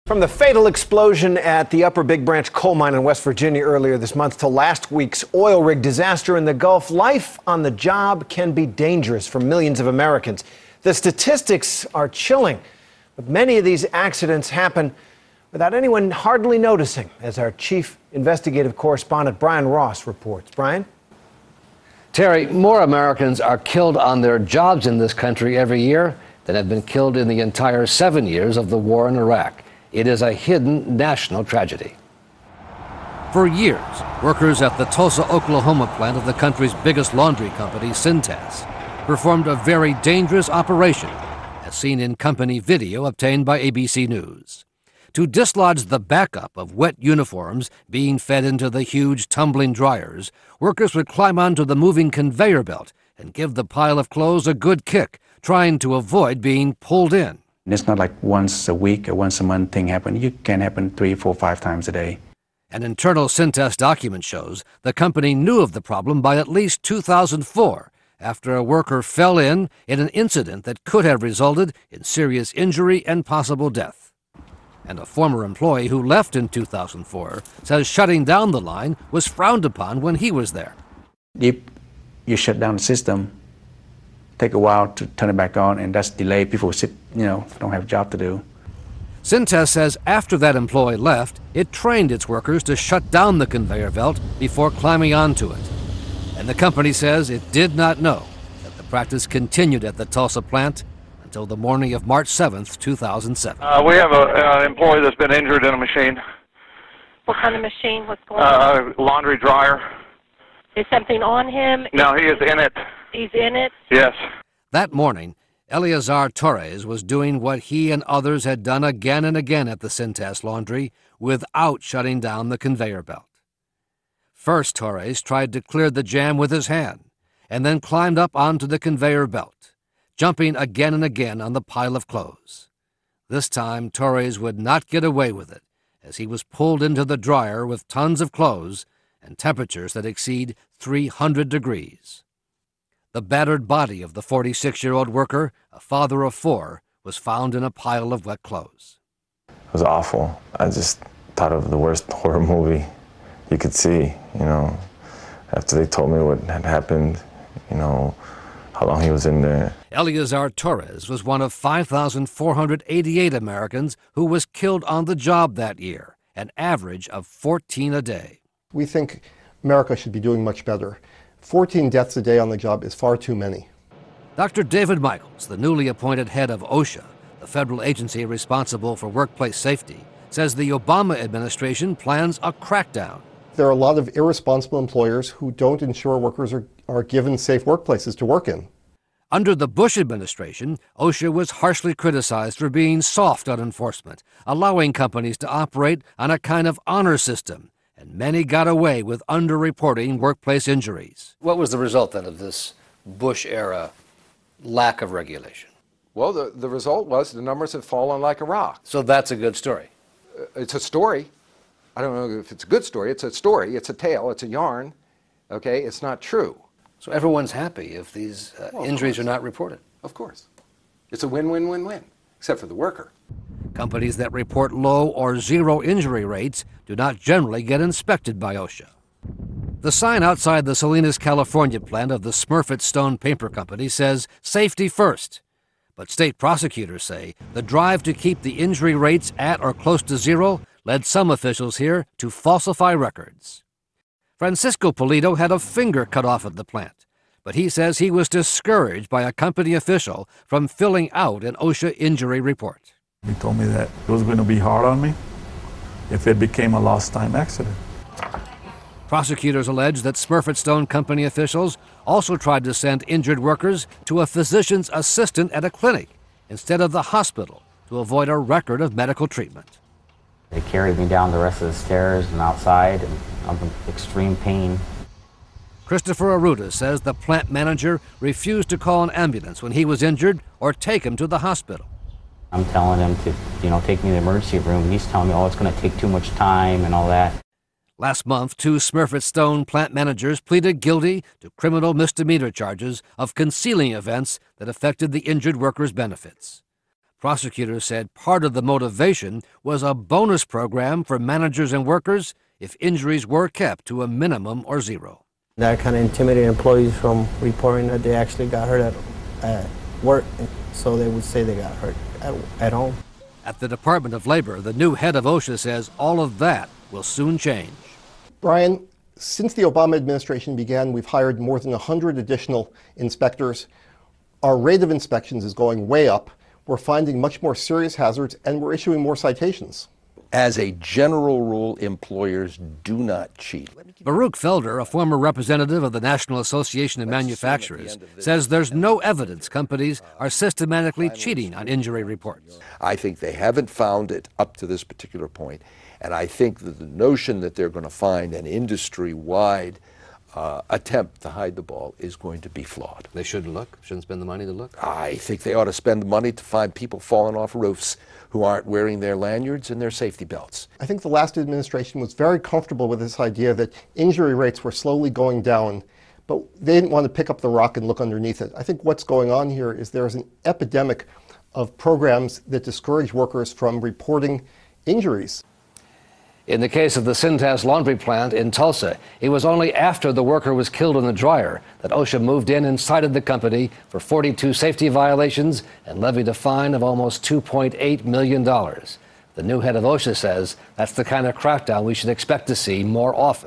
From the fatal explosion at the Upper Big Branch coal mine in West Virginia earlier this month to last week's oil rig disaster in the Gulf, life on the job can be dangerous for millions of Americans. The statistics are chilling, but many of these accidents happen without anyone hardly noticing, as our chief investigative correspondent Brian Ross reports. Brian? Terry, more Americans are killed on their jobs in this country every year than have been killed in the entire 7 years of the war in Iraq. It is a hidden national tragedy. For years, workers at the Tulsa, Oklahoma plant of the country's biggest laundry company, Cintas, performed a very dangerous operation, as seen in company video obtained by ABC News. To dislodge the backup of wet uniforms being fed into the huge tumbling dryers, workers would climb onto the moving conveyor belt and give the pile of clothes a good kick, trying to avoid being pulled in. It's not like once a week or once a month thing happen. It can happen 3, 4, 5 times a day. An internal Cintas document shows the company knew of the problem by at least 2004, after a worker fell in an incident that could have resulted in serious injury and possible death. And a former employee who left in 2004 says shutting down the line was frowned upon when he was there. If you shut down the system, take a while to turn it back on, and that's delay. People sit, don't have a job to do. Cintas says after that employee left, it trained its workers to shut down the conveyor belt before climbing onto it. And the company says it did not know that the practice continued at the Tulsa plant until the morning of March 7th, 2007. We have an employee that's been injured in a machine. What kind of machine? What's going on? Laundry dryer. Is something on him? No, he is in it. He's in it? Yes. That morning, Eleazar Torres was doing what he and others had done again and again at the Cintas laundry without shutting down the conveyor belt. First, Torres tried to clear the jam with his hand and then climbed up onto the conveyor belt, jumping again and again on the pile of clothes. This time, Torres would not get away with it, as he was pulled into the dryer with tons of clothes and temperatures that exceed 300 degrees. The battered body of the 46-year-old worker, a father of 4, was found in a pile of wet clothes. It was awful. I just thought of the worst horror movie you could see, after they told me what had happened, how long he was in there. Eleazar Torres was one of 5,488 Americans who was killed on the job that year, an average of 14 a day. We think America should be doing much better. 14 deaths a day on the job is far too many. Dr. David Michaels, the newly appointed head of OSHA, the federal agency responsible for workplace safety, says the Obama administration plans a crackdown. There are a lot of irresponsible employers who don't ensure workers are given safe workplaces to work in. Under the Bush administration, OSHA was harshly criticized for being soft on enforcement, allowing companies to operate on a kind of honor system, and many got away with underreporting workplace injuries. What was the result then of this Bush-era lack of regulation? Well, the result was the numbers have fallen like a rock. So that's a good story. It's a story. I don't know if it's a good story. It's a story. It's a tale. It's a yarn. Okay? It's not true. So everyone's happy if these injuries are not reported? Of course. It's a win-win-win-win, except for the worker. Companies that report low or zero injury rates do not generally get inspected by OSHA. The sign outside the Salinas, California plant of the Smurfit Stone Paper Company says safety first. But state prosecutors say the drive to keep the injury rates at or close to zero led some officials here to falsify records. Francisco Polito had a finger cut off at the plant, but he says he was discouraged by a company official from filling out an OSHA injury report. He told me that it was going to be hard on me if it became a lost time accident. Prosecutors allege that Smurfit Stone Company officials also tried to send injured workers to a physician's assistant at a clinic instead of the hospital to avoid a record of medical treatment. They carried me down the rest of the stairs and outside, and I'm in extreme pain. Christopher Arruda says the plant manager refused to call an ambulance when he was injured or take him to the hospital. I'm telling him to, take me to the emergency room, and he's telling me, it's going to take too much time and all that. Last month, 2 Smurfit Stone plant managers pleaded guilty to criminal misdemeanor charges of concealing events that affected the injured workers' benefits. Prosecutors said part of the motivation was a bonus program for managers and workers if injuries were kept to a minimum or zero. That kind of intimidated employees from reporting that they actually got hurt at work, so they would say they got hurt at home. At the Department of Labor, the new head of OSHA says all of that will soon change. Brian, since the Obama administration began, we've hired more than 100 additional inspectors. Our rate of inspections is going way up. We're finding much more serious hazards, and we're issuing more citations. As a general rule, employers do not cheat. Baruch Felder, a former representative of the National Association of Manufacturers, says there's no evidence companies are systematically cheating on injury reports. I think they haven't found it up to this particular point, and I think that the notion that they're going to find an industry-wide attempt to hide the ball is going to be flawed. They shouldn't look? Shouldn't spend the money to look? I think they ought to spend the money to find people falling off roofs who aren't wearing their lanyards and their safety belts. I think the last administration was very comfortable with this idea that injury rates were slowly going down, but they didn't want to pick up the rock and look underneath it. I think what's going on here is there's an epidemic of programs that discourage workers from reporting injuries. In the case of the Cintas laundry plant in Tulsa, it was only after the worker was killed in the dryer that OSHA moved in and cited the company for 42 safety violations and levied a fine of almost $2.8 million. The new head of OSHA says that's the kind of crackdown we should expect to see more often.